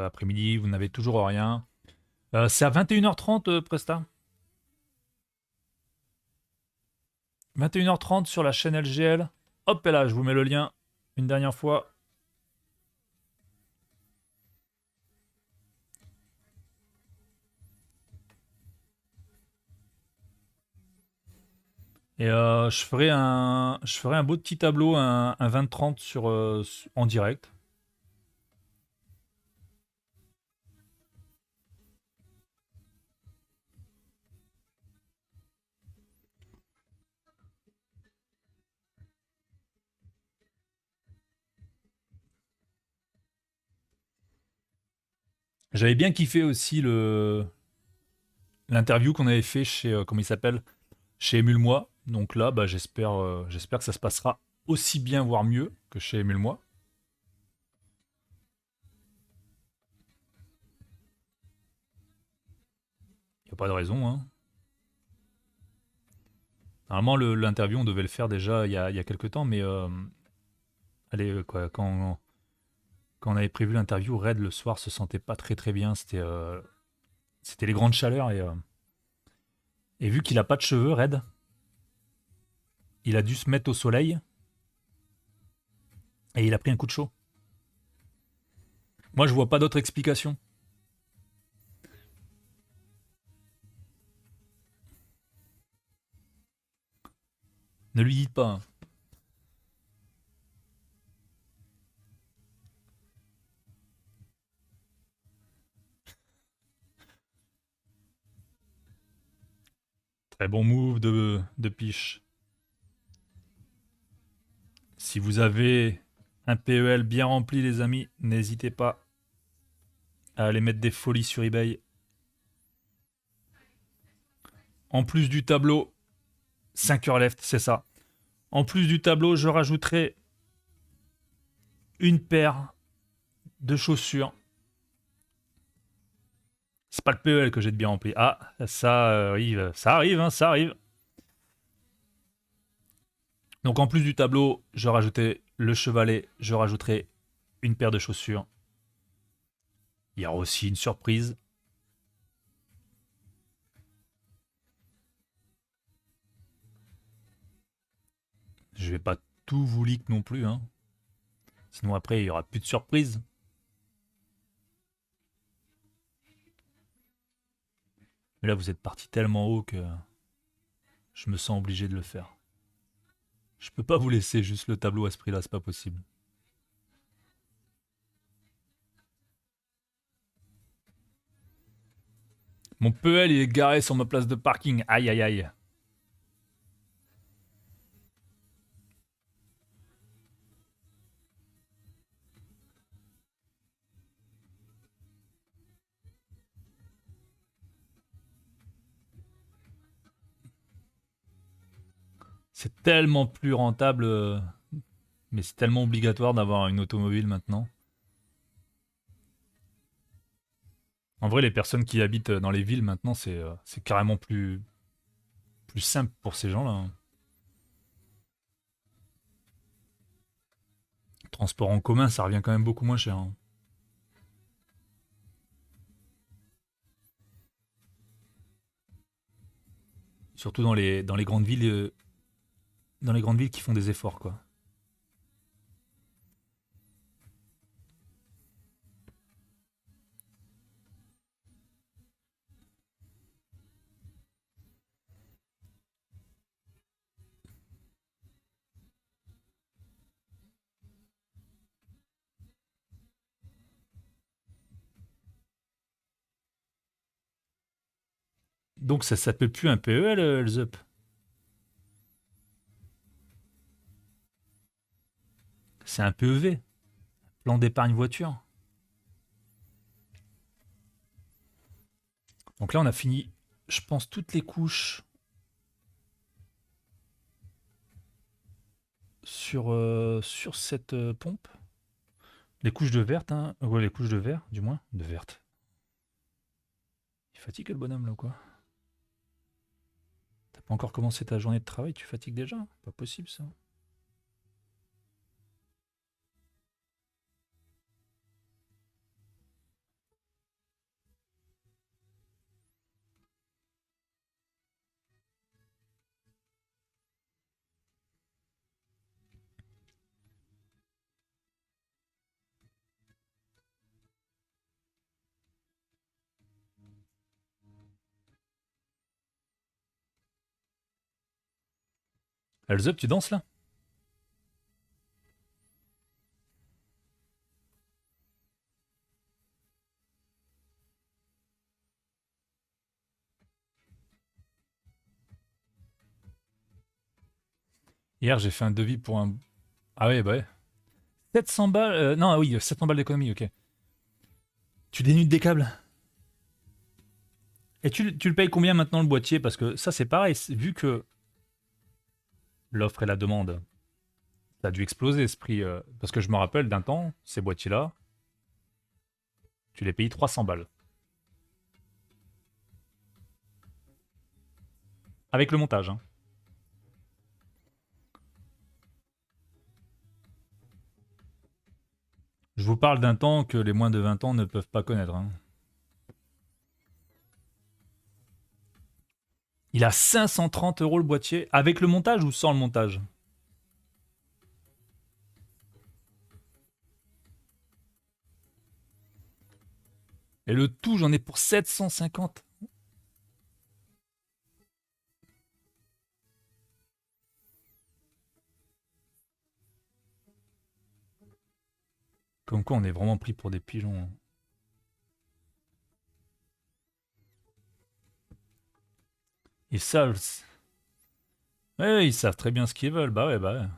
après-midi, vous n'avez toujours rien. C'est à 21h30, Presta. 21h30 sur la chaîne LGL. Hop, et là, je vous mets le lien une dernière fois. Et je ferai un beau petit tableau, un 20-30 en direct. J'avais bien kiffé aussi l'interview qu'on avait fait chez, comment il s'appelle, chez Émule-moi. Donc là, bah, j'espère que ça se passera aussi bien, voire mieux que chez Émule-moi. Il n'y a pas de raison, hein. Normalement, l'interview, on devait le faire déjà il y a quelques temps, mais allez, quoi, quand on avait prévu l'interview, Red le soir se sentait pas très très bien. C'était les grandes chaleurs et vu qu'il a pas de cheveux, Red, il a dû se mettre au soleil et il a pris un coup de chaud. Moi, je vois pas d'autre explication. Ne lui dites pas, hein. Très bon move de Piche. Si vous avez un PEL bien rempli, les amis, n'hésitez pas à aller mettre des folies sur eBay. En plus du tableau, 5 heures left, c'est ça. En plus du tableau, je rajouterai une paire de chaussures. C'est pas le PEL que j'ai de bien rempli. Ah, ça arrive, ça arrive, hein, ça arrive. Donc en plus du tableau, je rajoutais le chevalet, je rajouterai une paire de chaussures. Il y aura aussi une surprise. Je vais pas tout vous leak non plus, hein. Sinon après, il y aura plus de surprise. Mais là, vous êtes parti tellement haut que je me sens obligé de le faire. Je peux pas vous laisser juste le tableau à ce prix-là, c'est pas possible. Mon PL, il est garé sur ma place de parking. Aïe, aïe, aïe. C'est tellement plus rentable, mais c'est tellement obligatoire d'avoir une automobile maintenant. En vrai, les personnes qui habitent dans les villes maintenant, c'est carrément plus simple pour ces gens-là, hein. Transport en commun, ça revient quand même beaucoup moins cher, hein. Surtout dans les grandes villes, dans les grandes villes qui font des efforts, quoi. Donc ça s'appelle plus un PEL, le ZUP. C'est un PEV, plan d'épargne voiture. Donc là, on a fini, je pense, toutes les couches sur cette pompe. Les couches de verte, hein. Ouais, les couches de vert, du moins. De verte. Il fatigue le bonhomme, là, ou quoi? T'as pas encore commencé ta journée de travail, tu fatigues déjà? Pas possible, ça. Elles up, tu danses là? Hier, j'ai fait un devis pour un. Ah ouais, bah ouais. 700 balles. Non, ah oui, 700 balles d'économie, ok. Tu dénudes des câbles. Et tu le payes combien maintenant le boîtier? Parce que ça, c'est pareil. Vu que l'offre et la demande, ça a dû exploser ce prix. Parce que je me rappelle d'un temps, ces boîtiers-là, tu les payes 300 balles. Avec le montage, hein. Je vous parle d'un temps que les moins de 20 ans ne peuvent pas connaître, hein. Il a 530 € le boîtier, avec le montage ou sans le montage? Et le tout, j'en ai pour 750. Comme quoi, on est vraiment pris pour des pigeons, hein. Ils savent. Ouais, ils savent très bien ce qu'ils veulent. Bah ouais, bah ouais.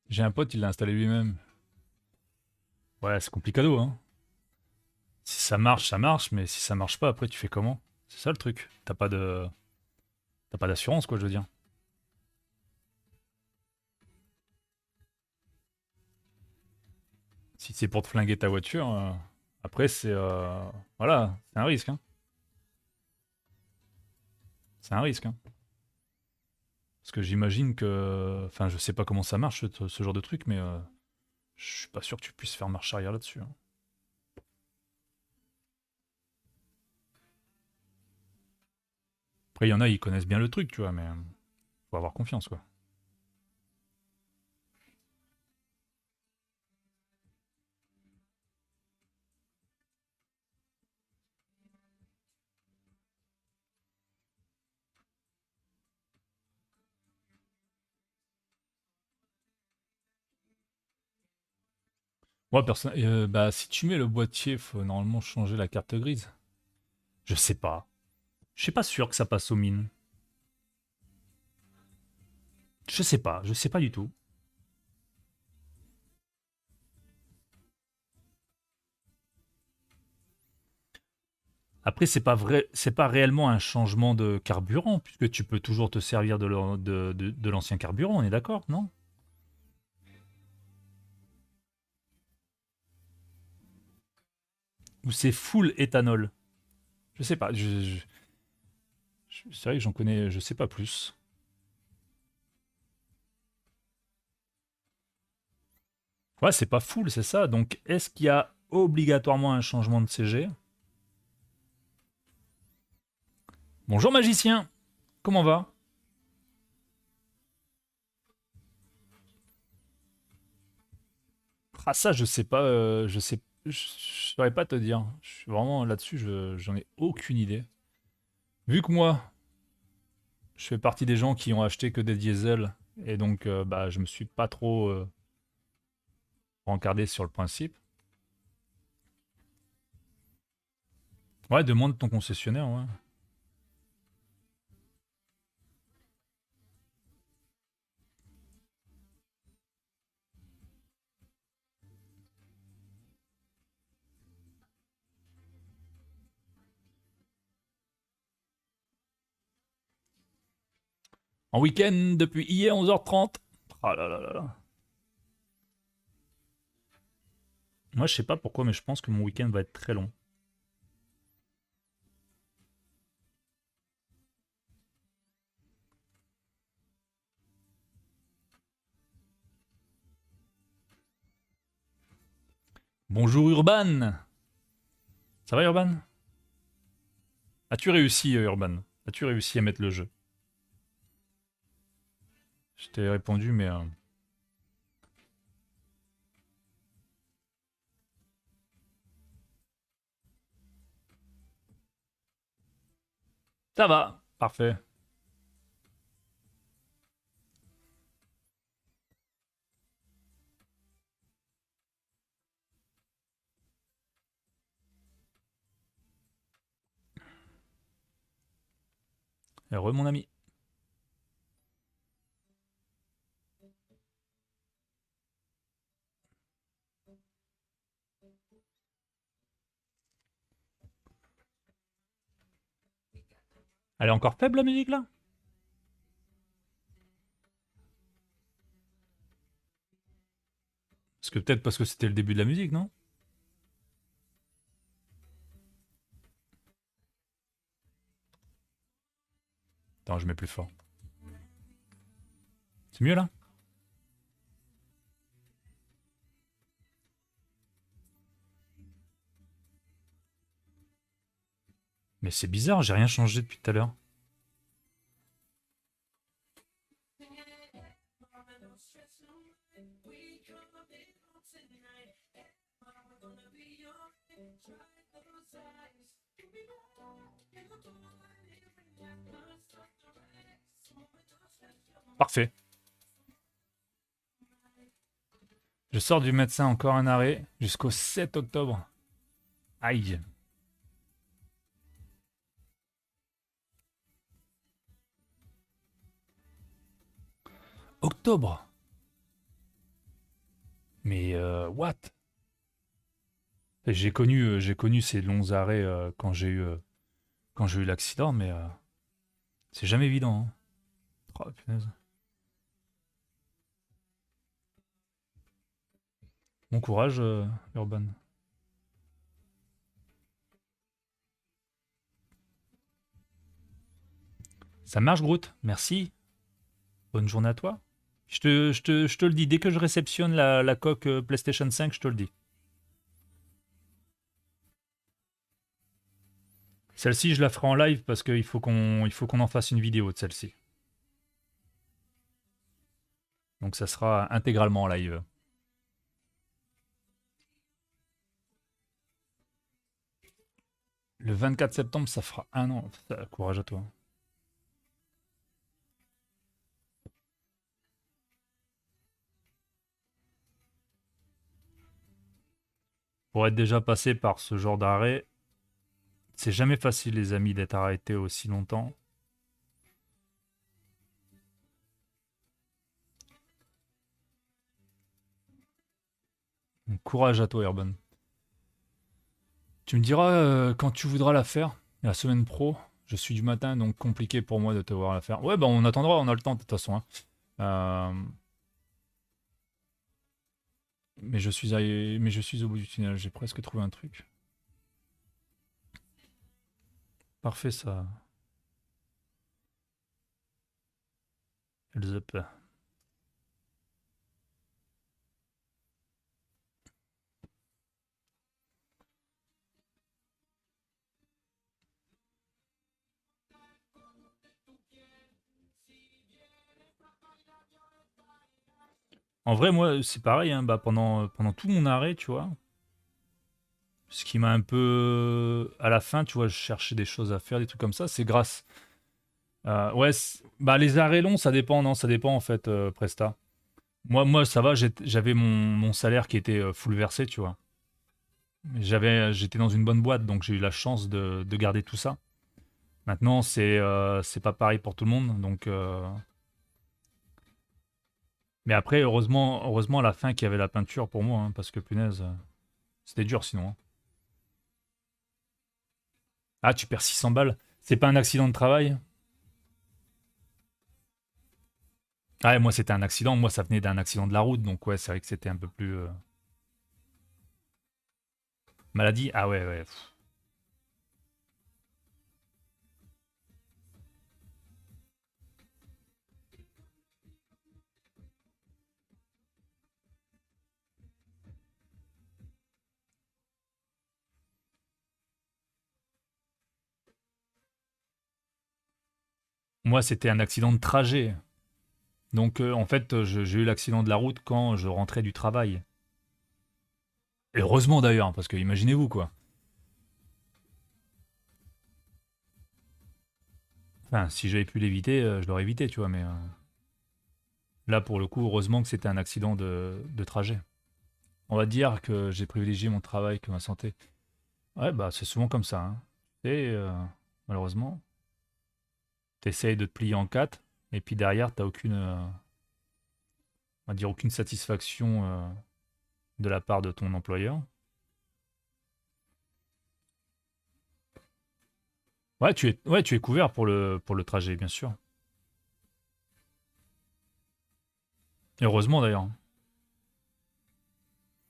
J'ai un pote, il l'a installé lui-même. Ouais, c'est complicado, hein. Si ça marche, mais si ça marche pas, après, tu fais comment? C'est ça le truc. T'as pas d'assurance, quoi, je veux dire. Si c'est pour te flinguer ta voiture, après, c'est. Voilà, c'est un risque, hein. C'est un risque, hein. Parce que j'imagine que. Enfin, je sais pas comment ça marche, ce genre de truc, mais je suis pas sûr que tu puisses faire marche arrière là-dessus, hein. Après, il y en a, ils connaissent bien le truc, tu vois, mais faut avoir confiance, quoi. Moi, bah, si tu mets le boîtier, faut normalement changer la carte grise. Je sais pas. Je suis pas sûr que ça passe aux mines. Je sais pas du tout. Après, c'est pas vrai, c'est pas réellement un changement de carburant, puisque tu peux toujours te servir de l'ancien carburant, on est d'accord, non? Ou c'est full éthanol? Je sais pas. C'est vrai que j'en connais, je sais pas plus. Ouais, c'est pas full, c'est ça. Donc, est-ce qu'il y a obligatoirement un changement de CG? Bonjour magicien, comment va? Ah ça, je sais pas, je saurais pas te dire. Je suis vraiment là-dessus, j'en ai aucune idée. Vu que moi, je fais partie des gens qui ont acheté que des diesels, et donc bah je me suis pas trop rencardé sur le principe. Ouais, demande ton concessionnaire, ouais. En week-end depuis hier 11h30. Ah là là là là. Moi, je sais pas pourquoi, mais je pense que mon week-end va être très long. Bonjour Urban. Ça va Urban? As-tu réussi Urban? As-tu réussi à mettre le jeu? Je t'ai répondu mais... Ça va, parfait. Heureux mon ami. Elle est encore faible la musique là? Parce que peut-être parce que c'était le début de la musique, non? Attends, je mets plus fort. C'est mieux là? Mais c'est bizarre, j'ai rien changé depuis tout à l'heure. Parfait. Je sors du médecin, encore un arrêt, jusqu'au 7 octobre. Aïe. Octobre. Mais what? J'ai connu ces longs arrêts quand j'ai eu l'accident, mais c'est jamais évident, hein. Oh, punaise. Bon courage, Urban. Ça marche, Groot. Merci. Bonne journée à toi. Je te le dis, dès que je réceptionne la coque PlayStation 5, je te le dis. Celle-ci, je la ferai en live parce il faut qu'on en fasse une vidéo de celle-ci. Donc ça sera intégralement en live. Le 24 septembre, ça fera un an. Courage à toi. Pour être déjà passé par ce genre d'arrêt, c'est jamais facile, les amis, d'être arrêté aussi longtemps. Donc, courage à toi, Urban. Tu me diras quand tu voudras la faire, la semaine pro. Je suis du matin, donc compliqué pour moi de te voir la faire. Ouais, bah on attendra, on a le temps de toute façon, hein. Euh, mais je suis au bout du tunnel, j'ai presque trouvé un truc. Parfait ça. Heads up. En vrai, moi, c'est pareil, hein, bah, pendant tout mon arrêt, tu vois. Ce qui m'a un peu. À la fin, tu vois, je cherchais des choses à faire, des trucs comme ça. C'est grâce. Ouais, bah, les arrêts longs, ça dépend, non, ça dépend en fait, Presta. Moi, ça va, j'avais mon salaire qui était full versé, tu vois. J'étais dans une bonne boîte, donc j'ai eu la chance de garder tout ça. Maintenant, c'est pas pareil pour tout le monde, donc. Mais après, heureusement, à la fin, qu'il y avait la peinture pour moi, hein, parce que punaise, c'était dur sinon, hein. Ah, tu perds 600 balles. C'est pas un accident de travail? Ah, ouais, moi, c'était un accident. Moi, ça venait d'un accident de la route, donc ouais, c'est vrai que c'était un peu plus. Maladie? Ah ouais, ouais. Moi, c'était un accident de trajet. Donc, en fait, j'ai eu l'accident de la route quand je rentrais du travail. Et heureusement d'ailleurs, parce que imaginez-vous quoi. Enfin, si j'avais pu l'éviter, je l'aurais évité, tu vois, mais là, pour le coup, heureusement que c'était un accident de trajet. On va dire que j'ai privilégié mon travail que ma santé. Ouais, bah, c'est souvent comme ça, hein. Et malheureusement, t'essayes de te plier en quatre, et puis derrière, t'as aucune, on va dire, aucune satisfaction de la part de ton employeur. Ouais, tu es couvert pour le trajet, bien sûr. Et heureusement d'ailleurs.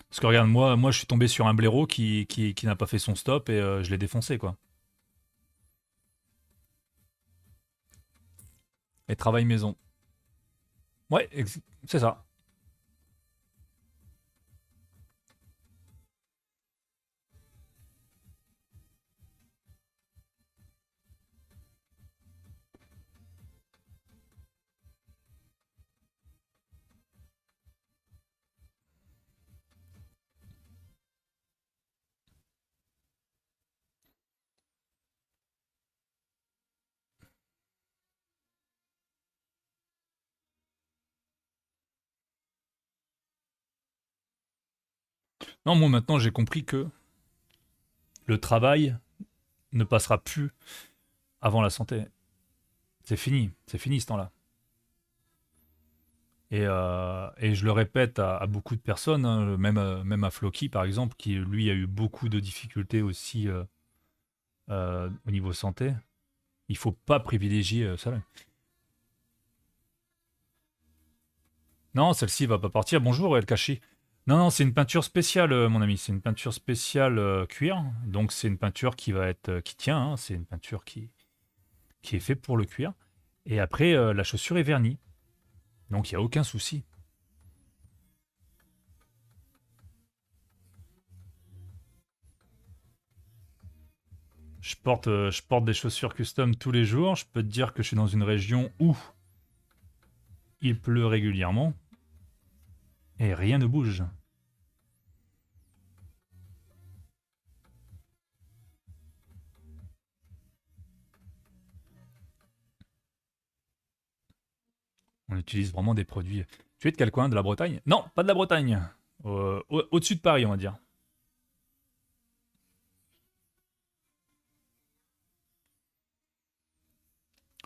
Parce que regarde, moi je suis tombé sur un blaireau qui n'a pas fait son stop et je l'ai défoncé, quoi. Et travail maison. Ouais, c'est ça. Non, moi maintenant j'ai compris que le travail ne passera plus avant la santé. C'est fini ce temps-là. Et je le répète à beaucoup de personnes, hein, même à Floki par exemple, qui lui a eu beaucoup de difficultés aussi au niveau santé. Il faut pas privilégier ça. Non, celle-ci va pas partir. Bonjour El Kashi. Non, non, c'est une peinture spéciale, mon ami. C'est une peinture spéciale cuir. Donc c'est une peinture qui va être qui tient, hein. C'est une peinture qui est faite pour le cuir. Et après, la chaussure est vernie. Donc il n'y a aucun souci. Je porte des chaussures custom tous les jours. Je peux te dire que je suis dans une région où il pleut régulièrement et rien ne bouge. On utilise vraiment des produits. Tu es de quel coin? De la Bretagne? Non, pas de la Bretagne. Au-dessus de Paris, on va dire.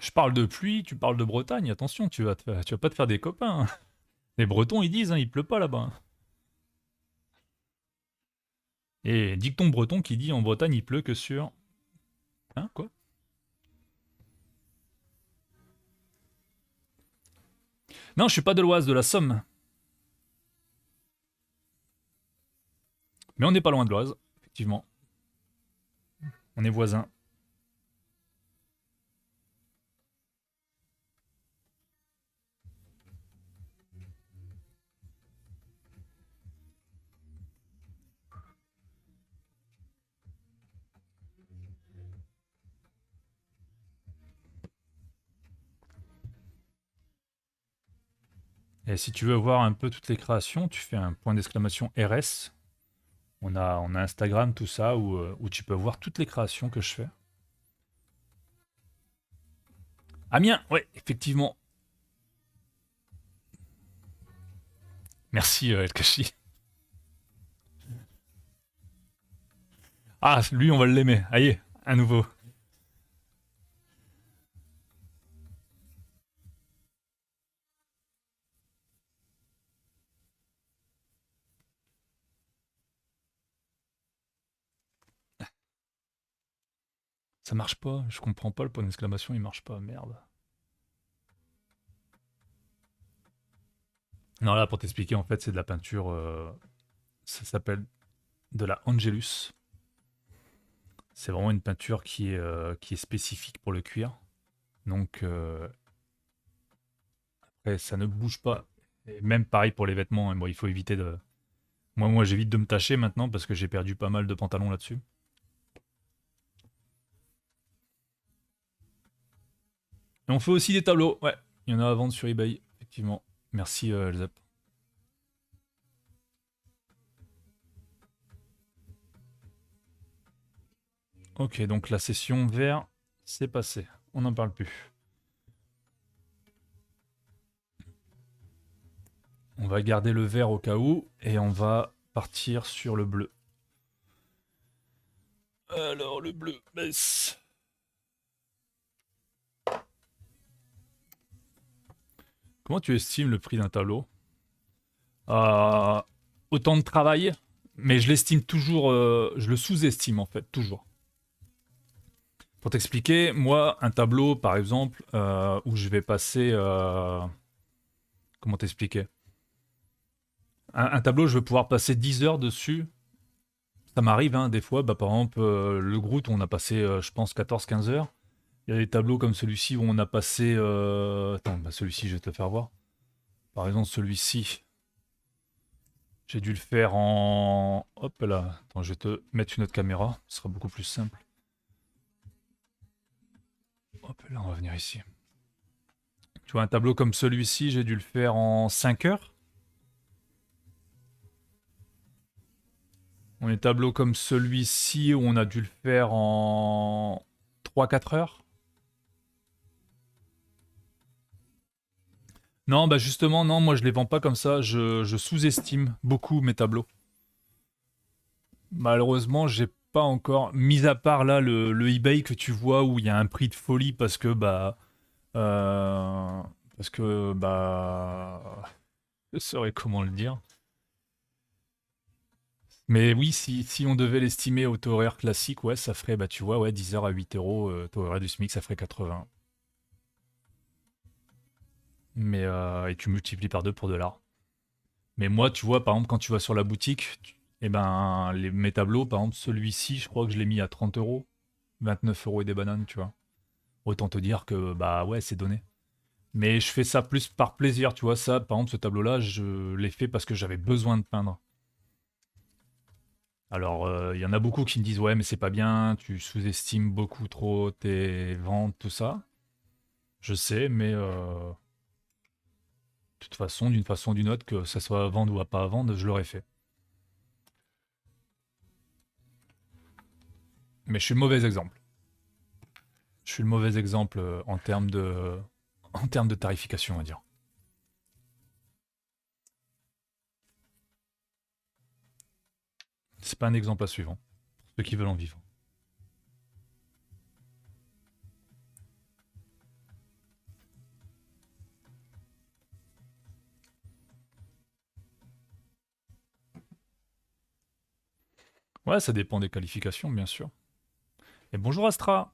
Je parle de pluie, tu parles de Bretagne. Attention, tu vas pas te faire des copains, hein. Les Bretons, ils disent, hein, il pleut pas là-bas. Et dicton breton qui dit en Bretagne, il pleut que sur. Hein, quoi? Non, je suis pas de l'Oise, de la Somme. Mais on n'est pas loin de l'Oise, effectivement. On est voisins. Et si tu veux voir un peu toutes les créations, tu fais un point d'exclamation RS. On a Instagram, tout ça, où tu peux voir toutes les créations que je fais. Amiens, ouais, effectivement. Merci, El Kashi. Ah, lui, on va l'aimer. Allez, à nouveau. Ça marche pas, je comprends pas, le point d'exclamation, il marche pas, merde. Non, là, pour t'expliquer, en fait, c'est de la peinture. Ça s'appelle de la Angelus. C'est vraiment une peinture qui est spécifique pour le cuir. Donc, après, ça ne bouge pas. Et même pareil pour les vêtements, hein. Bon, il faut éviter de. Moi j'évite de me tacher maintenant parce que j'ai perdu pas mal de pantalons là-dessus. Et on fait aussi des tableaux. Ouais, il y en a à vendre sur eBay, effectivement. Merci, Elzap. Ok, donc la session vert, c'est passé. On n'en parle plus. On va garder le vert au cas où et on va partir sur le bleu. Alors, le bleu baisse. Comment tu estimes le prix d'un tableau? Euh, Autant de travail, mais je l'estime toujours, je le sous-estime en fait, toujours. Pour t'expliquer, moi, un tableau, par exemple, où je vais passer... comment t'expliquer? Un tableau, je vais pouvoir passer 10 heures dessus. Ça m'arrive, hein, des fois. Bah, par exemple, le Groot, on a passé, je pense, 14-15 heures. Il y a des tableaux comme celui-ci où on a passé... Attends, bah, celui-ci, je vais te le faire voir. Par exemple, celui-ci, j'ai dû le faire en... Hop là. Attends, je vais te mettre une autre caméra. Ce sera beaucoup plus simple. Hop là, on va venir ici. Tu vois, un tableau comme celui-ci, j'ai dû le faire en 5 heures. On a des tableaux comme celui-ci où on a dû le faire en 3-4 heures. Non, bah justement, non, moi je les vends pas comme ça. Je sous-estime beaucoup mes tableaux. Malheureusement, j'ai pas encore, mis à part là le eBay que tu vois où il y a un prix de folie euh, parce que je saurais comment le dire. Mais oui, si on devait l'estimer au taux horaire classique, ouais, ça ferait, bah tu vois, ouais, 10 heures à 8 euros, taux horaire du SMIC, ça ferait 80. Mais, et tu multiplies par 2 pour de l'art. Mais moi, tu vois, par exemple, quand tu vas sur la boutique, et ben, mes tableaux, par exemple, celui-ci, je crois que je l'ai mis à 30 euros, 29 euros et des bananes, tu vois. Autant te dire que, bah ouais, c'est donné. Mais je fais ça plus par plaisir, tu vois. Ça, par exemple, ce tableau-là, je l'ai fait parce que j'avais besoin de peindre. Alors, il y en a beaucoup qui me disent, ouais, mais c'est pas bien, tu sous-estimes beaucoup trop tes ventes, tout ça. Je sais, mais de toute façon, d'une façon ou d'une autre, que ça soit à vendre ou à pas à vendre, je l'aurais fait. Mais je suis le mauvais exemple. Je suis le mauvais exemple en termes de tarification, on va dire. C'est pas un exemple à suivre, pour ceux qui veulent en vivre. Ouais, ça dépend des qualifications, bien sûr. Et bonjour Astra.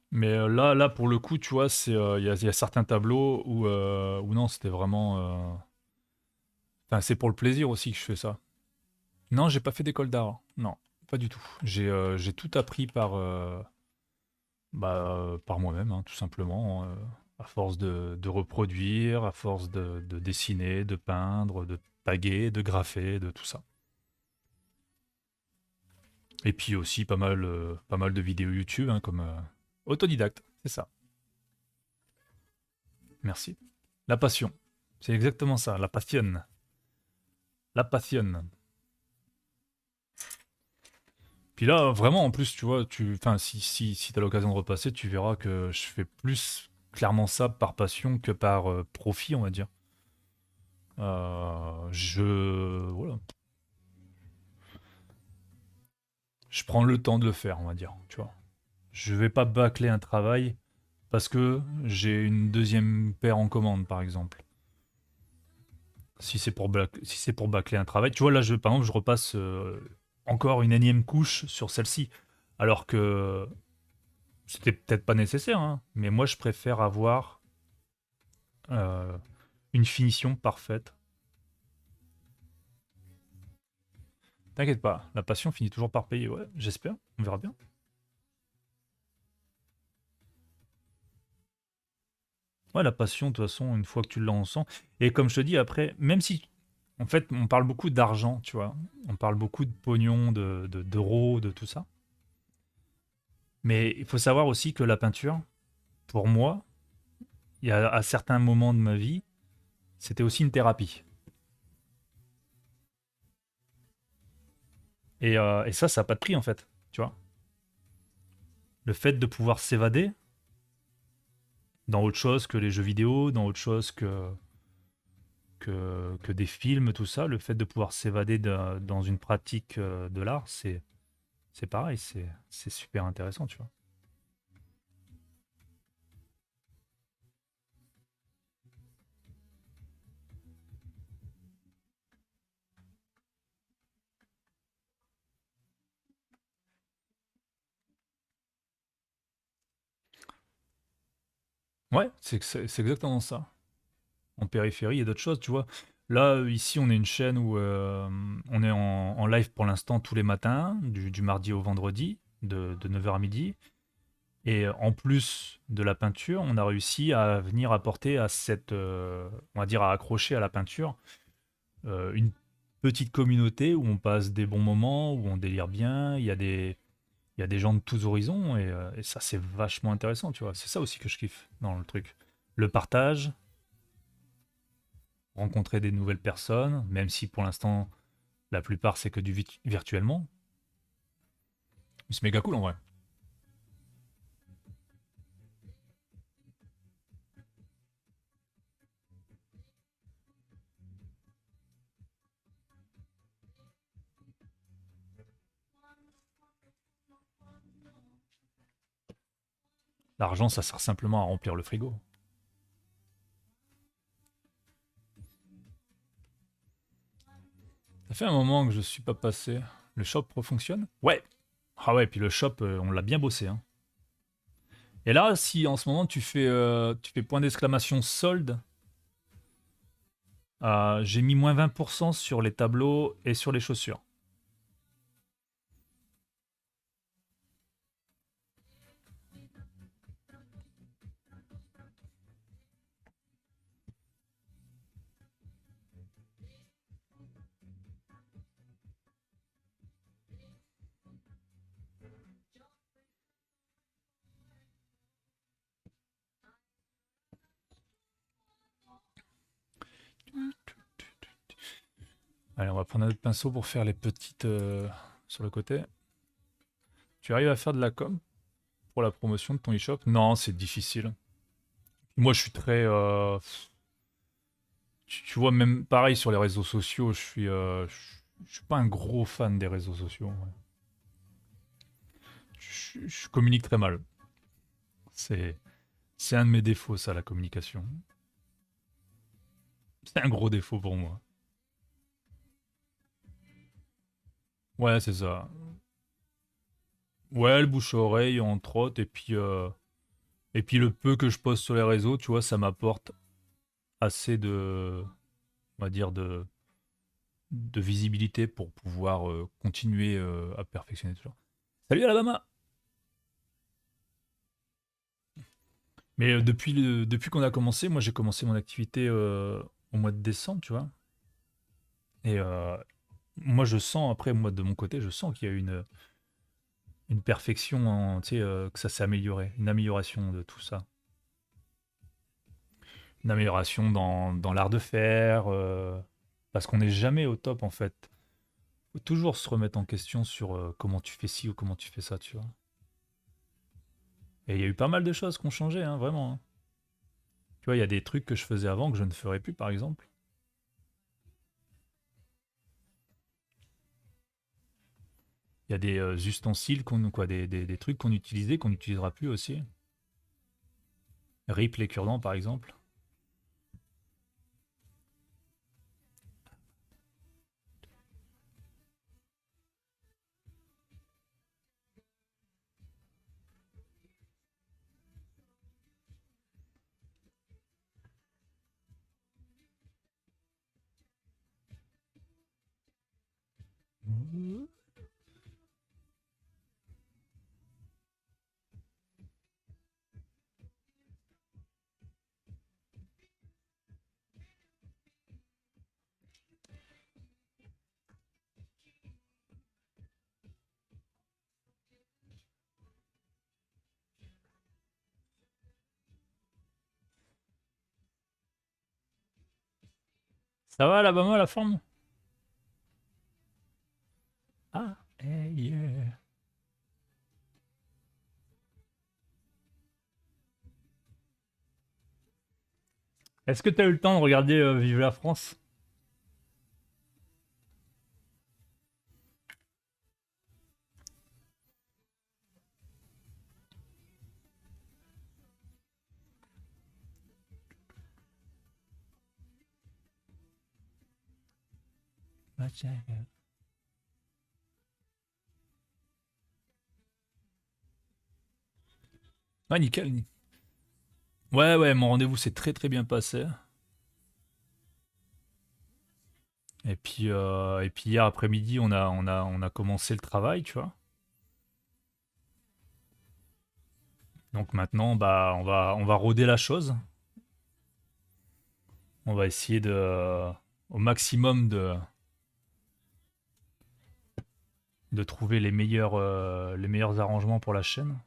Mais là, pour le coup, tu vois, il y a certains tableaux où non, c'était vraiment. Enfin, c'est pour le plaisir aussi que je fais ça. Non, j'ai pas fait d'école d'art. Non, pas du tout. J'ai tout appris par moi-même, hein, tout simplement. À force de reproduire, à force de dessiner, de peindre, de taguer, de graffer, de tout ça. Et puis aussi pas mal de vidéos YouTube, hein, comme autodidacte, c'est ça. Merci. La passion. C'est exactement ça, la passion. La passion. Puis là, vraiment, en plus, tu vois, enfin, si tu as l'occasion de repasser, tu verras que je fais plus clairement ça par passion que par profit, on va dire. Voilà. Je prends le temps de le faire, on va dire, tu vois. Je vais pas bâcler un travail parce que j'ai une deuxième paire en commande, par exemple. Si c'est pour bâcler un travail, tu vois, là, par exemple, je repasse encore une énième couche sur celle-ci. Alors que c'était peut-être pas nécessaire, hein, mais moi, je préfère avoir euh, une finition parfaite. T'inquiète pas, la passion finit toujours par payer, ouais, j'espère, on verra bien. Ouais, la passion, de toute façon, une fois que tu l'as, on sent. Et comme je te dis, après, même si, en fait, on parle beaucoup d'argent, tu vois, on parle beaucoup de pognon, d'euros, de tout ça. Mais il faut savoir aussi que la peinture, pour moi, il y a à certains moments de ma vie, c'était aussi une thérapie. Et ça n'a pas de prix en fait, tu vois. Le fait de pouvoir s'évader dans autre chose que les jeux vidéo, dans autre chose que des films, tout ça, le fait de pouvoir s'évader dans une pratique de l'art, c'est pareil, c'est super intéressant, tu vois. Ouais, c'est exactement ça. En périphérie, il y a d'autres choses, tu vois. Là, ici, on est une chaîne où on est en live pour l'instant tous les matins, du mardi au vendredi, de 9h à midi. Et en plus de la peinture, on a réussi à venir apporter à cette, on va dire, à accrocher à la peinture une petite communauté où on passe des bons moments, où on délire bien. Il y a des gens de tous horizons et ça, c'est vachement intéressant, tu vois. C'est ça aussi que je kiffe dans le truc. Le partage, rencontrer des nouvelles personnes, même si pour l'instant, la plupart, c'est que du virtuellement. C'est méga cool en vrai. L'argent, ça sert simplement à remplir le frigo. Ça fait un moment que je suis pas passé. Le shop refonctionne? Ouais. Ah ouais, puis le shop, on l'a bien bossé, hein. Et là, si en ce moment tu fais point d'exclamation solde, j'ai mis moins 20% sur les tableaux et sur les chaussures. Allez, on va prendre un autre pinceau pour faire les petites sur le côté. Tu arrives à faire de la com pour la promotion de ton e-shop? Non, c'est difficile. Moi, je suis très. Tu vois, même pareil sur les réseaux sociaux, je suis pas un gros fan des réseaux sociaux, ouais. Je communique très mal. C'est, c'est un de mes défauts, ça, la communication. C'est un gros défaut pour moi. Ouais, c'est ça. Ouais, le bouche à oreille, entre autres, et puis le peu que je poste sur les réseaux, tu vois, ça m'apporte assez de, on va dire, de visibilité pour pouvoir continuer à perfectionner tout ça. Salut Alabama! Mais depuis qu'on a commencé, moi j'ai commencé mon activité au mois de décembre, tu vois. Et moi je sens, après, moi de mon côté, je sens qu'il y a une perfection, tu sais, que ça s'est amélioré, une amélioration de tout ça. Une amélioration dans l'art de faire, parce qu'on n'est jamais au top en fait. Faut toujours se remettre en question sur comment tu fais ci ou comment tu fais ça, tu vois. Et il y a eu pas mal de choses qui ont changé, hein, vraiment, hein. Tu vois, il y a des trucs que je faisais avant que je ne ferais plus, par exemple. Il y a des ustensiles, quoi, des trucs qu'on utilisait, qu'on n'utilisera plus aussi. RIP les cure-dents, par exemple. Ça va, Alabama, la forme? Ah, hey, yeah. Est-ce que t'as eu le temps de regarder Vive la France? Ouais, nickel. Ouais, ouais, mon rendez-vous s'est très très bien passé. Et puis hier après-midi, on a commencé le travail, tu vois. Donc maintenant, bah, on va roder la chose. On va essayer au maximum de trouver les meilleurs arrangements pour la chaîne.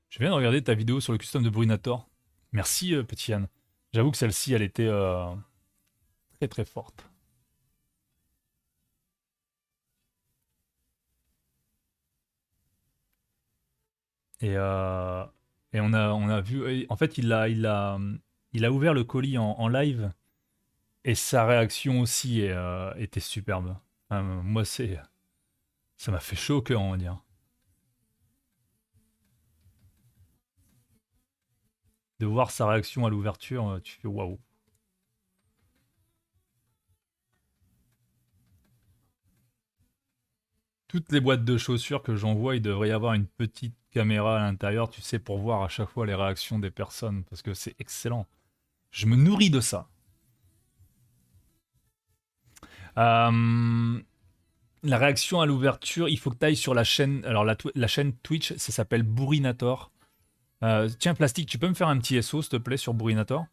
Je viens de regarder ta vidéo sur le custom de Brunator. Merci, petit Yann. J'avoue que celle-ci, elle était très très forte. Et, euh, et on a vu. En fait, il a ouvert le colis en live et sa réaction aussi était superbe. Moi, ça m'a fait chaud au cœur, on va dire. De voir sa réaction à l'ouverture, tu fais waouh. Toutes les boîtes de chaussures que j'envoie, il devrait y avoir une petite caméra à l'intérieur, tu sais, pour voir à chaque fois les réactions des personnes, parce que c'est excellent. Je me nourris de ça. Euh, la réaction à l'ouverture, il faut que tu ailles sur la chaîne. Alors, la chaîne Twitch, ça s'appelle Bourrinator. Tiens, Plastique, tu peux me faire un petit SO, s'il te plaît, sur Bourrinator?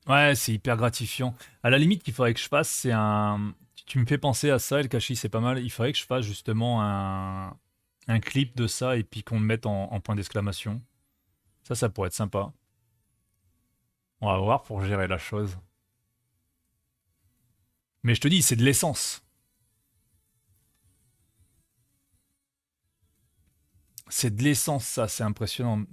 Ouais, c'est hyper gratifiant. À la limite, qu'il faudrait que je fasse, c'est un. Tu me fais penser à ça, El Kashi, c'est pas mal. Il faudrait que je fasse justement un clip de ça et puis qu'on le mette en point d'exclamation. Ça pourrait être sympa. On va voir pour gérer la chose. Mais je te dis, c'est de l'essence. C'est de l'essence, ça, c'est impressionnant.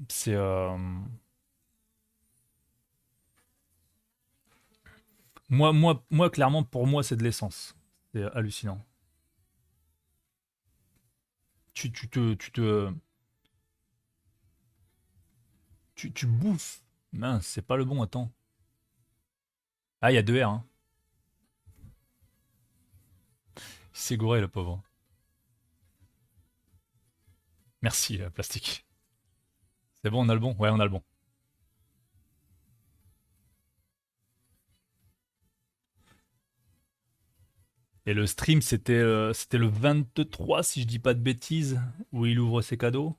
Moi, clairement, pour moi, c'est de l'essence. C'est hallucinant. Tu bouffes. Mince, c'est pas le bon, attends. Ah, il y a deux R, hein. Il s'est gouré, le pauvre. Merci, Plastique. C'est bon, on a le bon? Ouais, on a le bon. Et le stream, c'était le 23, si je dis pas de bêtises, où il ouvre ses cadeaux.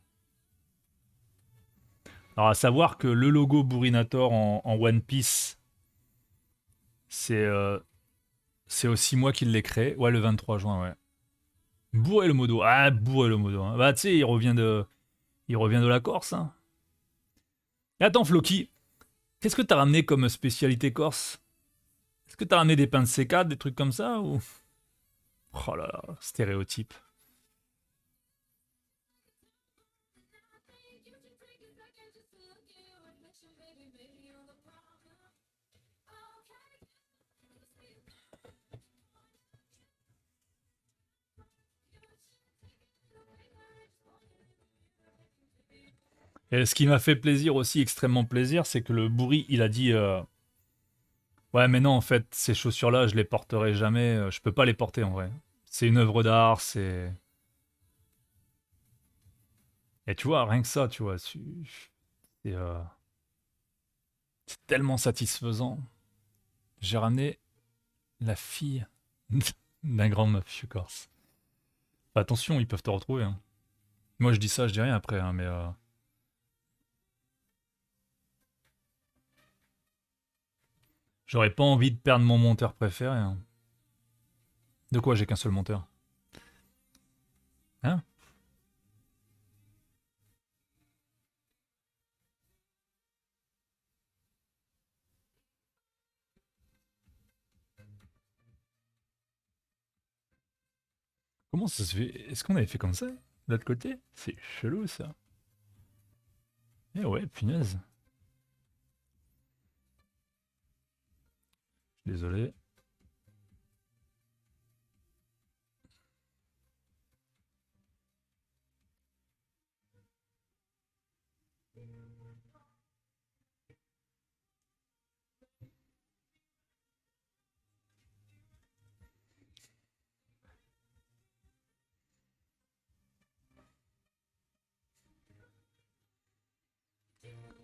Alors, à savoir que le logo Bourrinator en One Piece, c'est c'est aussi moi qui l'ai créé. Ouais, le 23 juin, ouais. Bourré le modo. Ah, bourré le modo, hein. Bah, tu sais, il revient de la Corse, hein. Et attends, Floki, qu'est-ce que t'as ramené comme spécialité corse? Est-ce que t'as ramené des pains de C4, des trucs comme ça ou... Oh là là, stéréotype. Et ce qui m'a fait plaisir aussi, extrêmement plaisir, c'est que le bourri, il a dit ouais, mais non, en fait, ces chaussures-là, je les porterai jamais. Je peux pas les porter en vrai. C'est une œuvre d'art, c'est. Et tu vois, rien que ça, tu vois, c'est c'est tellement satisfaisant. J'ai ramené la fille. D'un grand mafieux corse. Bah, attention, ils peuvent te retrouver. Hein. Moi, je dis ça, je dis rien après, hein, mais... J'aurais pas envie de perdre mon monteur préféré. Hein. De quoi j'ai qu'un seul monteur? Hein? Comment ça se fait? Est-ce qu'on avait fait comme ça? De l'autre côté? C'est chelou, ça. Eh ouais, punaise. Désolé.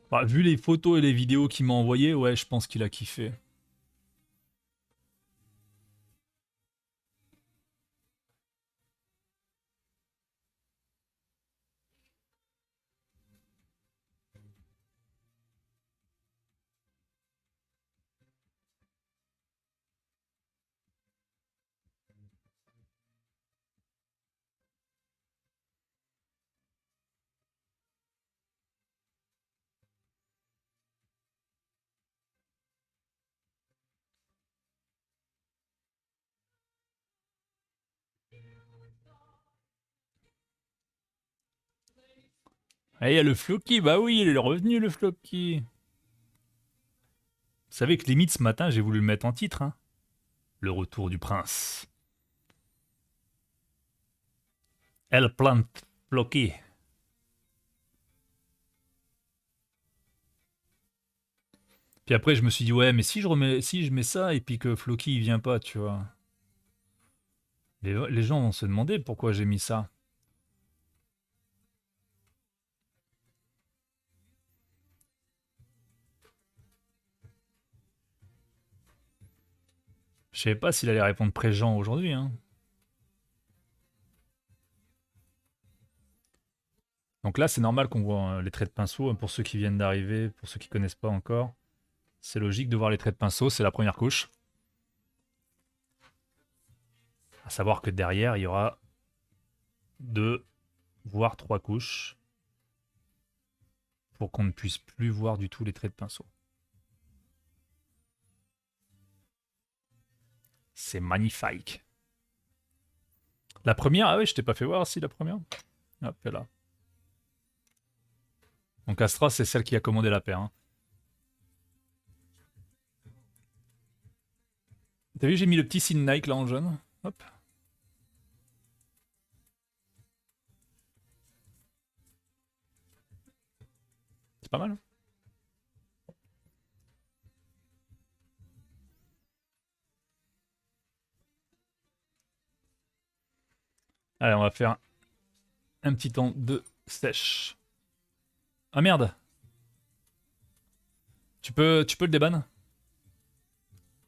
Bah, vu les photos et les vidéos qu'il m'a envoyées, ouais, je pense qu'il a kiffé. Ah, il y a le Floki, bah oui, il est revenu le Floki. Vous savez que limite ce matin, j'ai voulu le mettre en titre, hein. Le retour du prince. El Plant Floki. Puis après, je me suis dit, ouais, mais si je mets ça et puis que Floki il vient pas, tu vois. Les gens vont se demander pourquoi j'ai mis ça. Je savais pas s'il allait répondre présent aujourd'hui, hein. Donc là, c'est normal qu'on voit les traits de pinceau. Hein, pour ceux qui viennent d'arriver, pour ceux qui connaissent pas encore, c'est logique de voir les traits de pinceau, c'est la première couche. À savoir que derrière, il y aura 2, voire 3 couches pour qu'on ne puisse plus voir du tout les traits de pinceau. C'est magnifique. La première, ah oui, je t'ai pas fait voir si la première. Hop, elle est là. Donc Astra, c'est celle qui a commandé la paire. Hein. T'as vu, j'ai mis le petit signe Nike là en jaune. Hop. C'est pas mal. Hein. Allez, on va faire un petit temps de sèche. Ah merde. Tu peux le déban?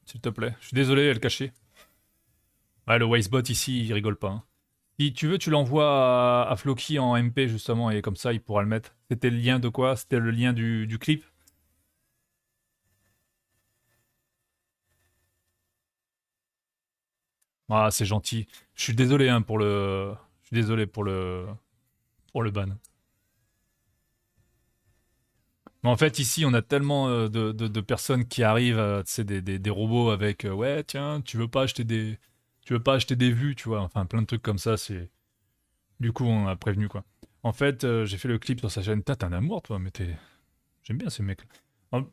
S'il te plaît. Je suis désolé, elle cachée. Ouais, le Wastebot ici, il rigole pas. Hein. Si tu veux, tu l'envoies à Floki en MP justement, et comme ça, il pourra le mettre. C'était le lien de quoi? C'était le lien du clip? Ah, c'est gentil. Je suis désolé hein, pour le... Je suis désolé pour le ban. Mais en fait, ici, on a tellement de personnes qui arrivent, tu sais, des robots avec ouais, tiens, tu veux pas acheter des vues, tu vois, enfin plein de trucs comme ça. C'est du coup, on a prévenu quoi. En fait, j'ai fait le clip sur sa chaîne. T'as un amour, toi, mais j'aime bien ces mecs.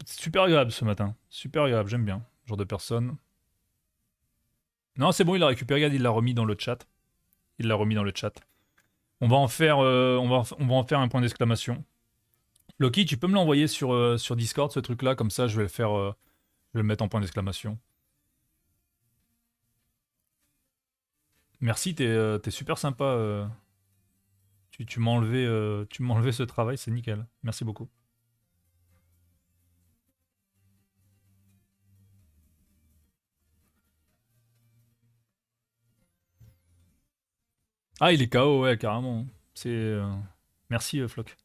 Super agréable ce matin, super agréable, j'aime bien, ce genre de personne. Non, c'est bon, il l'a récupéré, regarde, il l'a remis dans le chat. Il l'a remis dans le chat. On va en faire, on va en faire un point d'exclamation. Loki, tu peux me l'envoyer sur Discord, ce truc-là, comme ça, je vais le faire. Je vais le mettre en point d'exclamation. Merci, t'es super sympa. Tu m'as enlevé ce travail, c'est nickel. Merci beaucoup. Ah, il est KO, ouais, carrément. C'est. Merci, Flock.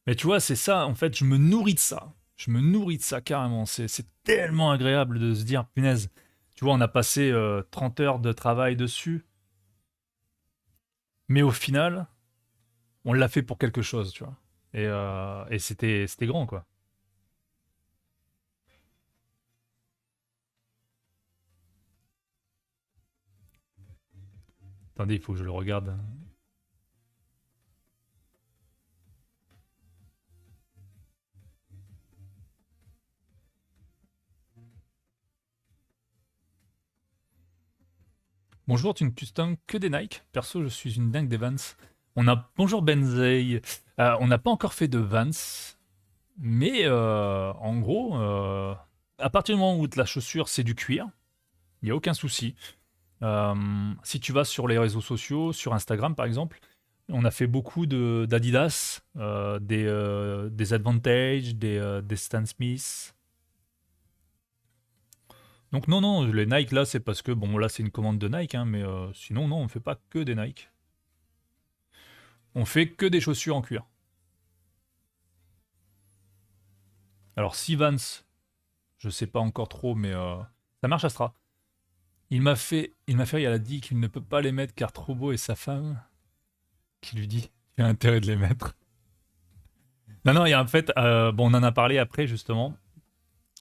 Mais tu vois, c'est ça, en fait, je me nourris de ça. Je me nourris de ça carrément. C'est tellement agréable de se dire, punaise, tu vois, on a passé 30 heures de travail dessus, mais au final, on l'a fait pour quelque chose, tu vois. Et c'était grand, quoi. Attendez, il faut que je le regarde. Bonjour, tu ne customes que des Nike. Perso, je suis une dingue des Vans. Bonjour Benzei. On n'a pas encore fait de Vans, mais en gros, à partir du moment où la chaussure c'est du cuir, il n'y a aucun souci. Si tu vas sur les réseaux sociaux, sur Instagram par exemple, on a fait beaucoup d'Adidas, des Advantage, des Stan Smith. Donc non, non, les Nike là, c'est parce que, bon, là c'est une commande de Nike, hein, mais sinon, non, on ne fait pas que des Nike. On fait que des chaussures en cuir. Alors si Vans, je sais pas encore trop, mais ça marche Astra. Il a dit qu'il ne peut pas les mettre car trop beau et sa femme qui lui dit qu'il a intérêt de les mettre. Non, non, il y a en fait, bon, on en a parlé après justement.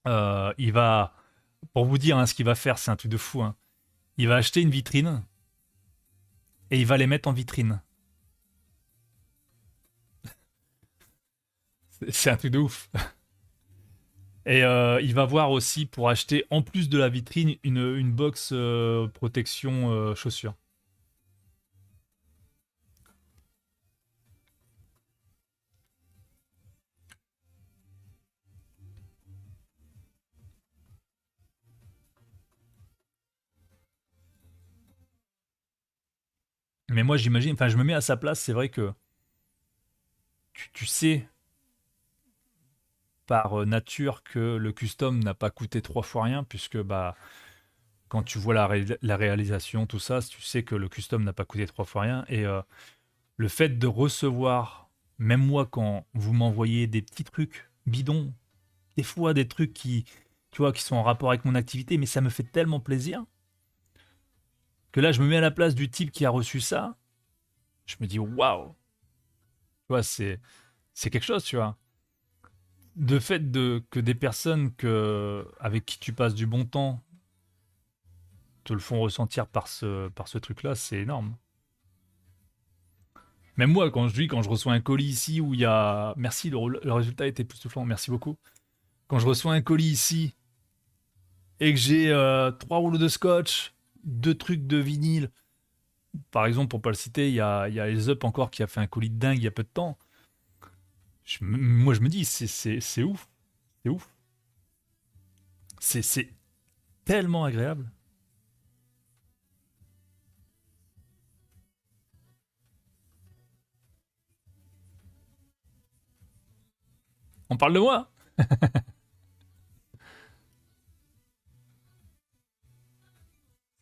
Il va, pour vous dire hein, ce qu'il va faire, c'est un truc de fou. Hein. Il va acheter une vitrine et il va les mettre en vitrine. C'est un truc de ouf. Et il va voir aussi pour acheter en plus de la vitrine une box protection chaussures. Mais moi j'imagine, enfin je me mets à sa place, c'est vrai que tu sais par nature que le custom n'a pas coûté trois fois rien, puisque bah quand tu vois la réalisation, tout ça, tu sais que le custom n'a pas coûté trois fois rien. Et le fait de recevoir, même moi quand vous m'envoyez des petits trucs bidons, des fois des trucs qui, tu vois, qui sont en rapport avec mon activité, mais ça me fait tellement plaisir que là je me mets à la place du type qui a reçu ça, je me dis waouh, tu vois, c'est quelque chose, tu vois. De fait que des personnes avec qui tu passes du bon temps te le font ressentir par ce truc-là, c'est énorme. Même moi, quand je reçois un colis ici où il y a. Merci, le résultat était époustouflant, merci beaucoup. Quand je reçois un colis ici et que j'ai trois rouleaux de scotch, deux trucs de vinyle, par exemple, pour pas le citer, il y a Les Up encore qui a fait un colis de dingue il y a peu de temps. Moi, je me dis, c'est ouf, c'est ouf. C'est tellement agréable. On parle de moi.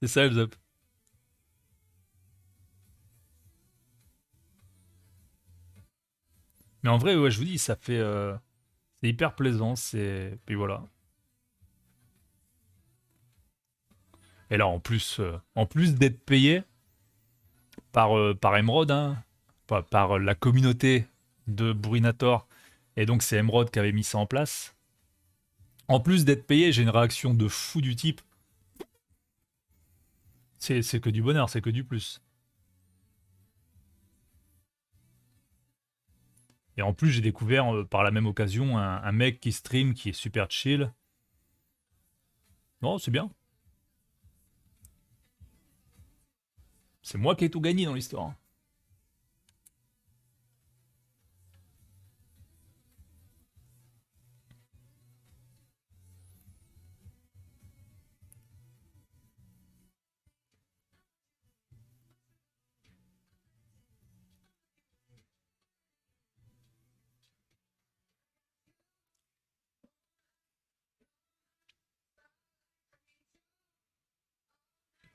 C'est ça, Les Up. Mais en vrai, ouais, je vous dis, ça fait. C'est hyper plaisant, c'est. Puis voilà. Et là, en plus d'être payé par Emerald, hein, par la communauté de Burinator, et donc c'est Emerald qui avait mis ça en place. En plus d'être payé, j'ai une réaction de fou du type. C'est que du bonheur, c'est que du plus. Et en plus, j'ai découvert par la même occasion un mec qui stream qui est super chill. Non, c'est bien. C'est moi qui ai tout gagné dans l'histoire.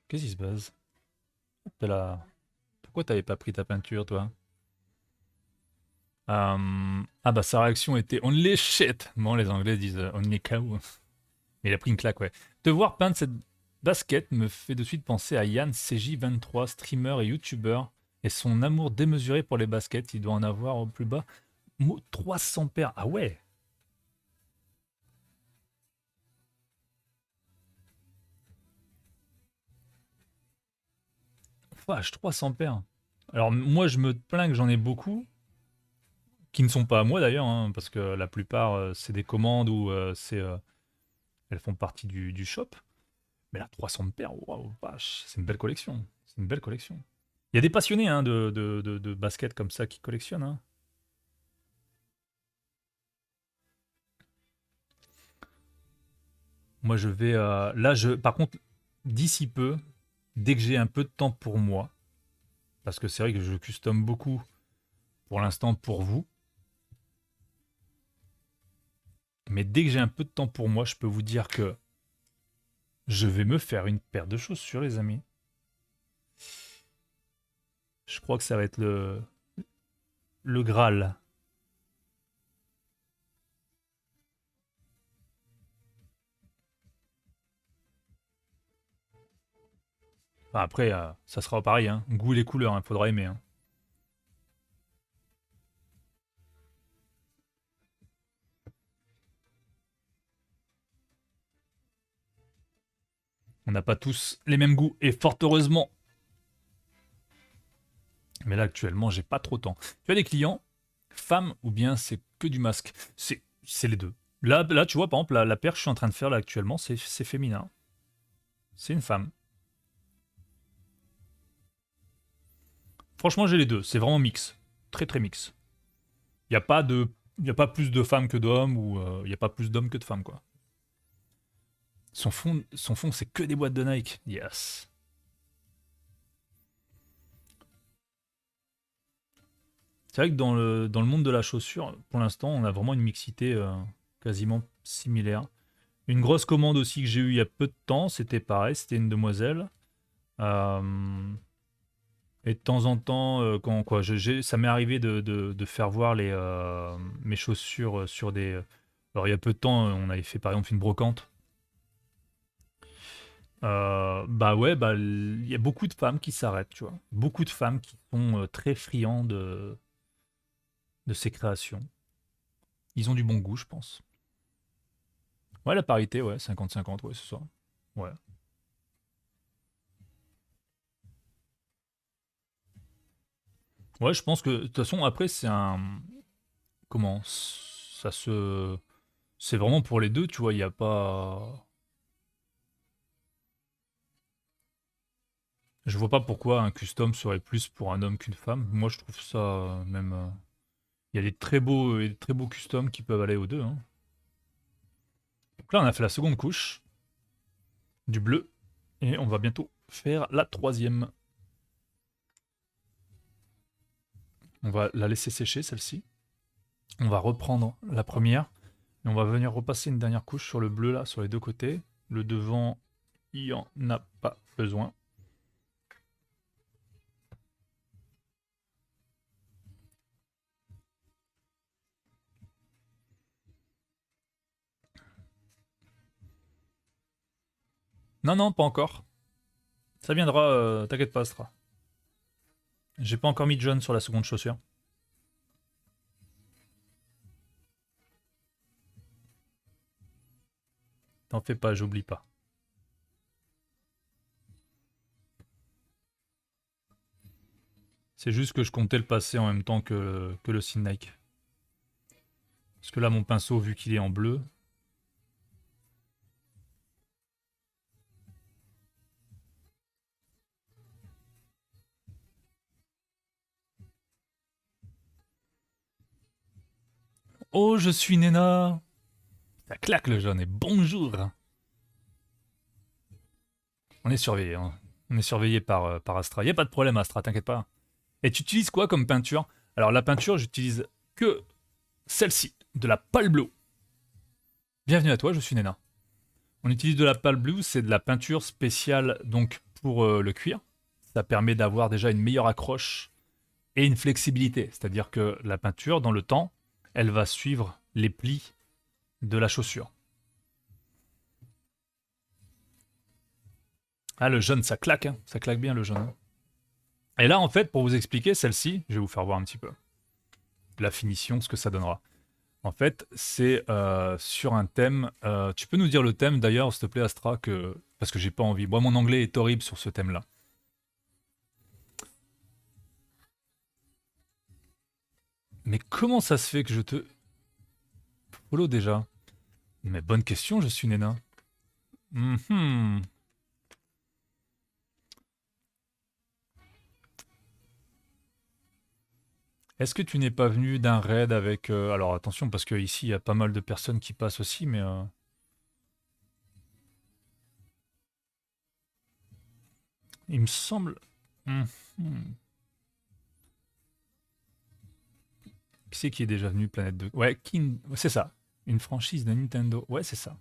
Qu'est-ce qui se passe? T'as la- Pourquoi t'avais pas pris ta peinture, toi? Ah bah sa réaction était only shit. Bon, les Anglais disent only cow. Mais il a pris une claque, ouais. Te voir peindre cette basket me fait de suite penser à Yann CJ23, streamer et youtubeur, et son amour démesuré pour les baskets. Il doit en avoir au plus bas 300 paires. Ah ouais. Vache, 300 paires. Alors moi je me plains que j'en ai beaucoup, qui ne sont pas à moi d'ailleurs, hein, parce que la plupart c'est des commandes ou elles font partie du shop. Mais là, 300 paires, waouh, vache, c'est une belle collection. C'est une belle collection. Il y a des passionnés hein, de basket comme ça qui collectionnent, hein. Moi, je vais. Là, par contre, d'ici peu, dès que j'ai un peu de temps pour moi, parce que c'est vrai que je custom beaucoup pour l'instant pour vous, mais dès que j'ai un peu de temps pour moi, je peux vous dire que je vais me faire une paire de chaussures, les amis. Je crois que ça va être le Graal. Enfin, après, ça sera pareil, hein. Goût et les couleurs, il faudra aimer, hein. On n'a pas tous les mêmes goûts, et fort heureusement. Mais là, actuellement, j'ai pas trop de temps. Tu as des clients, femmes ou bien c'est que du masque? C'est les deux. Là, tu vois, par exemple, la paire que je suis en train de faire là actuellement, c'est féminin. C'est une femme. Franchement, j'ai les deux. C'est vraiment mix. Très, très mix. Il n'y a pas de. Y a pas plus de femmes que d'hommes ou il n'y a pas plus d'hommes que de femmes, quoi. Son fond c'est que des boîtes de Nike. Yes. C'est vrai que dans le monde de la chaussure, pour l'instant, on a vraiment une mixité quasiment similaire. Une grosse commande aussi que j'ai eue il y a peu de temps, c'était pareil, c'était une demoiselle. Euh, et de temps en temps, quand quoi, ça m'est arrivé de faire voir mes chaussures sur des. Alors il y a peu de temps, on avait fait par exemple une brocante. Bah ouais, bah il y a beaucoup de femmes qui s'arrêtent, tu vois. Beaucoup de femmes qui sont très friands de ces créations. Ils ont du bon goût, je pense. Ouais, la parité, ouais, 50-50, ouais, c'est ça. Ouais. Ouais, je pense que, de toute façon, après, c'est un. Comment? Ça se. C'est vraiment pour les deux, tu vois, il n'y a pas. Je vois pas pourquoi un custom serait plus pour un homme qu'une femme. Moi, je trouve ça même. Il y a des très beaux customs qui peuvent aller aux deux, hein. Donc là, on a fait la seconde couche du bleu et on va bientôt faire la troisième. On va la laisser sécher, celle-ci. On va reprendre la première et on va venir repasser une dernière couche sur le bleu là, sur les deux côtés. Le devant, il n'y en a pas besoin. Non, non, pas encore. Ça viendra, t'inquiète pas, Astra. J'ai pas encore mis de jaune sur la seconde chaussure. T'en fais pas, j'oublie pas. C'est juste que je comptais le passer en même temps que le signe Nike. Parce que là, mon pinceau, vu qu'il est en bleu. Oh, je suis Nena. Ça claque le jaune et bonjour. On est surveillé, hein. On est surveillé par Astra. Y a pas de problème, Astra, t'inquiète pas. Et tu utilises quoi comme peinture? Alors, la peinture, j'utilise que celle-ci, de la Pale Blue. Bienvenue à toi, je suis Nena. On utilise de la Pale Blue, c'est de la peinture spéciale donc pour le cuir. Ça permet d'avoir déjà une meilleure accroche et une flexibilité. C'est-à-dire que la peinture, dans le temps, elle va suivre les plis de la chaussure. Ah, le jaune, ça claque, hein. Ça claque bien le jaune, hein. Et là, en fait, pour vous expliquer, celle-ci, je vais vous faire voir un petit peu la finition, ce que ça donnera. En fait, c'est sur un thème. Tu peux nous dire le thème d'ailleurs, s'il te plaît, Astra, parce que j'ai pas envie. Moi, mon anglais est horrible sur ce thème-là. Mais comment ça se fait que je te follow déjà? Mais bonne question, je suis Nena. Mhm. Est-ce que tu n'es pas venu d'un raid avec... alors attention, parce qu'ici, il y a pas mal de personnes qui passent aussi, mais... il me semble... Mhm. Qui c'est qui est déjà venu, Planète 2? Ouais, ouais, c'est ça. Une franchise de Nintendo. Ouais, c'est ça.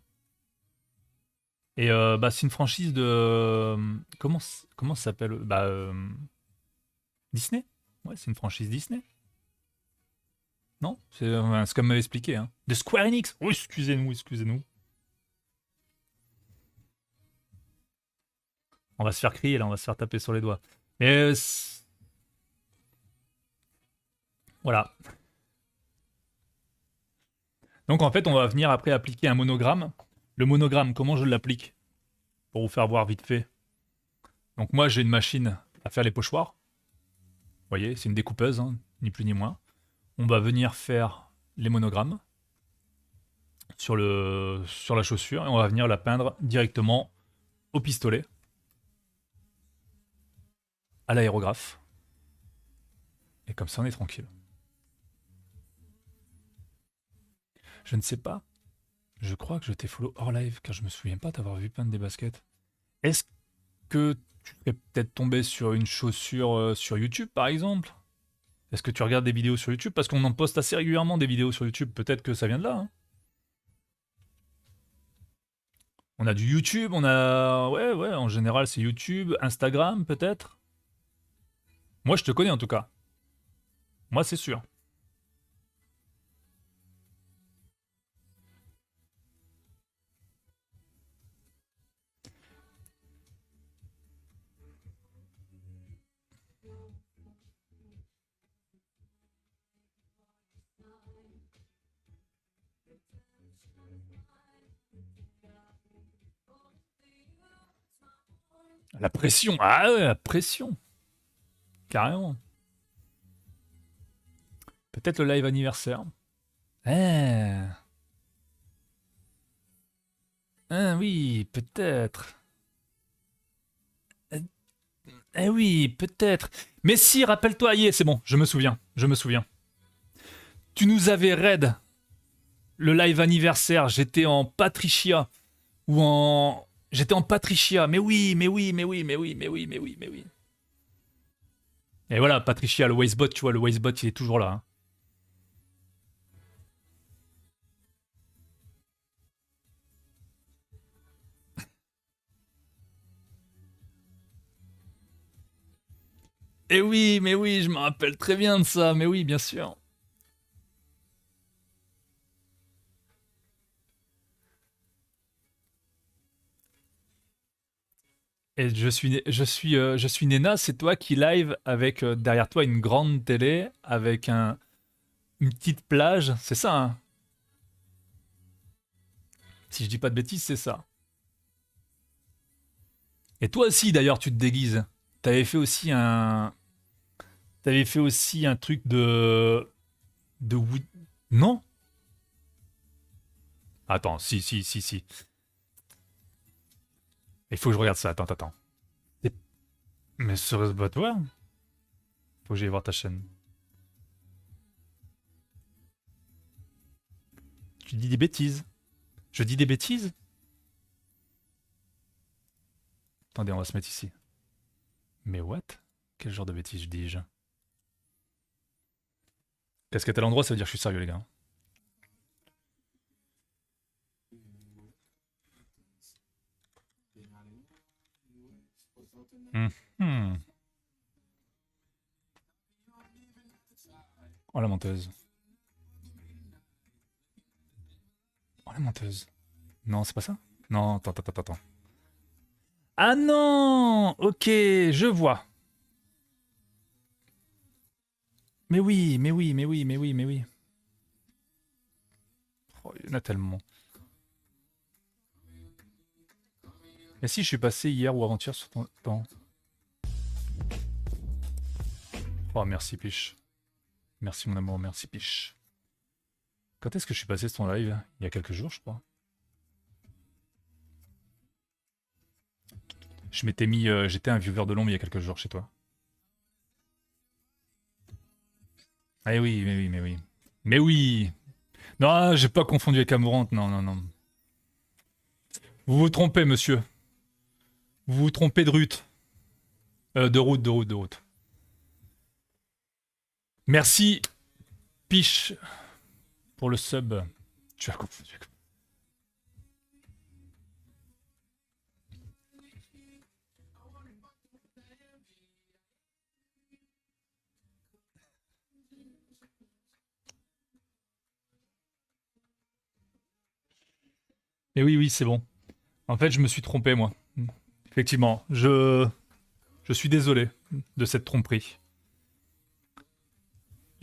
Et bah, c'est une franchise de... comment ça s'appelle? Bah, Disney? Ouais, c'est une franchise Disney. Non? C'est comme m'avait expliqué, hein. De Square Enix. Oh, excusez-nous, excusez-nous. On va se faire crier là, on va se faire taper sur les doigts. Mais voilà. Donc en fait, on va venir après appliquer un monogramme. Le monogramme, comment je l'applique? Pour vous faire voir vite fait. Donc moi, j'ai une machine à faire les pochoirs. Vous voyez, c'est une découpeuse, hein, ni plus ni moins. On va venir faire les monogrammes sur la chaussure et on va venir la peindre directement au pistolet, à l'aérographe. Et comme ça, on est tranquille. Je ne sais pas. Je crois que je t'ai follow hors live, car je me souviens pas t'avoir vu peindre des baskets. Est-ce que tu serais peut-être tombé sur une chaussure sur YouTube, par exemple? Est-ce que tu regardes des vidéos sur YouTube? Parce qu'on en poste assez régulièrement des vidéos sur YouTube. Peut-être que ça vient de là, hein. On a du YouTube, on a... Ouais, ouais, en général, c'est YouTube, Instagram, peut-être. Moi, je te connais, en tout cas. Moi, c'est sûr. La pression. Ah ouais, la pression. Carrément. Peut-être le live anniversaire. Ah, ah oui, peut-être. Eh oui, peut-être. Mais si, rappelle-toi, c'est bon, je me souviens, je me souviens. Tu nous avais raid le live anniversaire, j'étais en Patricia, ou en... J'étais en Patricia, mais oui, mais oui, mais oui, mais oui, mais oui, mais oui, mais oui. Et voilà, Patricia, le Wastebot, tu vois, le Wastebot, il est toujours là, hein. Et oui, mais oui, je me rappelle très bien de ça, mais oui, bien sûr. Et je suis Nena, c'est toi qui live avec derrière toi une grande télé avec une petite plage, c'est ça, hein? Si je dis pas de bêtises, c'est ça. Et toi aussi, d'ailleurs, tu te déguises. T'avais fait aussi un, t'avais fait aussi un truc de non? Attends, si, si, si, si. Il faut que je regarde ça. Attends, attends. C'est- Mais sur toi, faut que j'aille voir ta chaîne. Tu dis des bêtises. Je dis des bêtises? Attendez, on va se mettre ici. Mais what? Quel genre de bêtises dis-je? Casquette à l'endroit, ça veut dire que je suis sérieux, les gars. Hmm. Oh la menteuse. Oh la menteuse. Non, c'est pas ça? Non, attends, attends, attends, attends. Ah non! Ok, je vois. Mais oui, mais oui, mais oui, mais oui, mais oui. Oh, il y en a tellement. Et si je suis passé hier ou avant-hier sur ton temps. Oh, merci, Piche. Merci, mon amour, merci, Piche. Quand est-ce que je suis passé sur ton live? Il y a quelques jours, je crois. Je m'étais mis. J'étais un viewer de l'ombre il y a quelques jours chez toi. Ah oui, mais oui, mais oui. Mais oui! Non, j'ai pas confondu avec Amourante, non, non, non. Vous vous trompez, monsieur. Vous vous trompez de route. De route, de route, de route. Merci, Piche, pour le sub. Tu as confondu. Mais oui, oui, c'est bon. En fait, je me suis trompé, moi. Effectivement, je suis désolé de cette tromperie.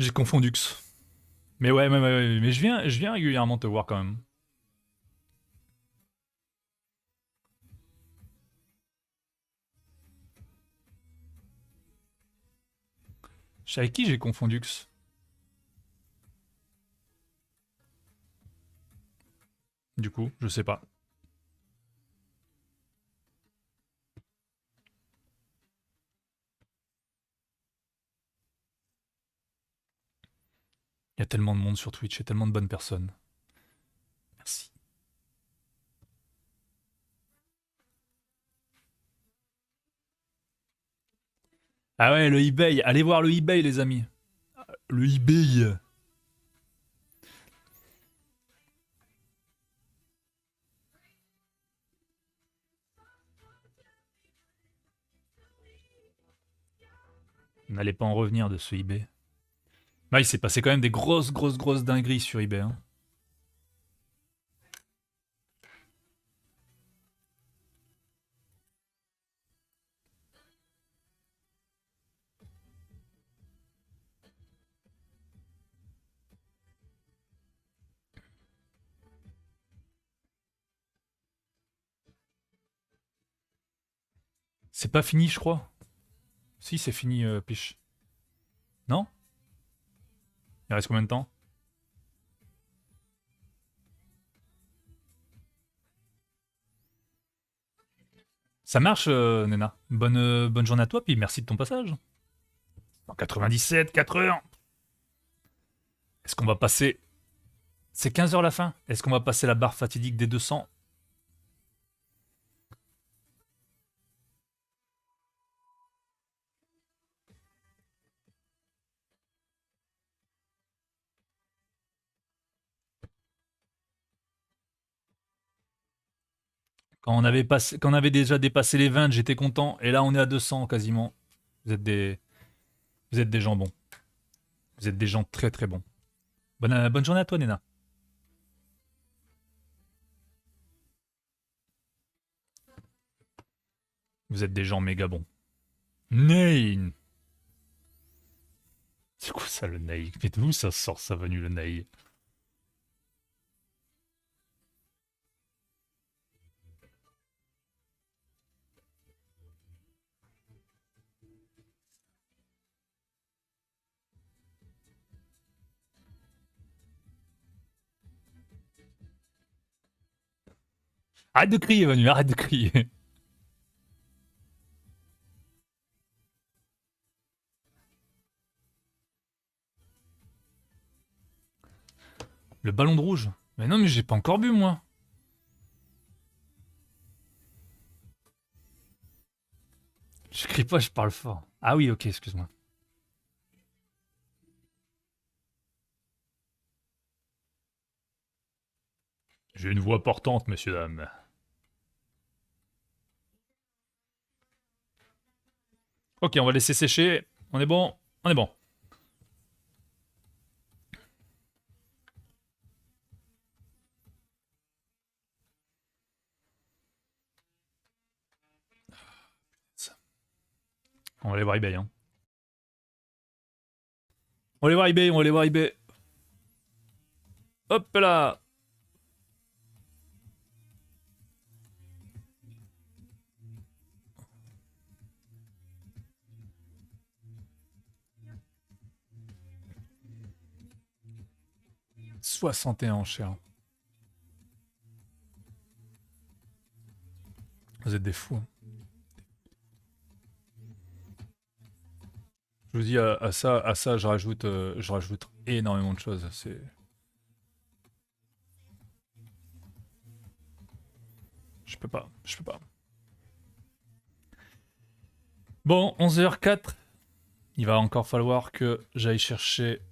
J'ai confondu. Mais ouais, mais je viens régulièrement te voir quand même. Je sais avec qui j'ai confondu. Du coup, je sais pas. Il y a tellement de monde sur Twitch et tellement de bonnes personnes. Merci. Ah ouais, le eBay. Allez voir le eBay, les amis. Le eBay. N'allez pas en revenir de ce eBay. Bah, il s'est passé quand même des grosses dingueries sur eBay. Hein. C'est pas fini, je crois. Si, c'est fini, Piche. Non? Il reste combien de temps? Ça marche, Nena. Bonne journée à toi, puis merci de ton passage. En 97, 4 heures. Est-ce qu'on va passer... C'est 15 heures la fin. Est-ce qu'on va passer la barre fatidique des 200? Quand on avait déjà dépassé les 20, j'étais content. Et là, on est à 200 quasiment. Vous êtes des, vous êtes des gens bons. Vous êtes des gens très très bons. Bonne journée à toi, Nena. Vous êtes des gens méga bons. Ney. C'est quoi ça, le Ney? Mais d'où ça sort, ça venu, le Ney? Arrête de crier, Manu, arrête de crier. Le ballon de rouge? Mais non, mais j'ai pas encore bu, moi. Je crie pas, je parle fort. Ah oui, ok, excuse-moi. J'ai une voix portante, messieurs, dames. Ok, on va laisser sécher. On est bon. On est bon. On va aller voir eBay. Hein. On va aller voir eBay, on va aller voir eBay. Hop là. « 61 enchères. Vous êtes des fous. Hein. Je vous dis, à ça je rajoute énormément de choses. C'est... Je peux pas. Bon, 11h04. Il va encore falloir que j'aille chercher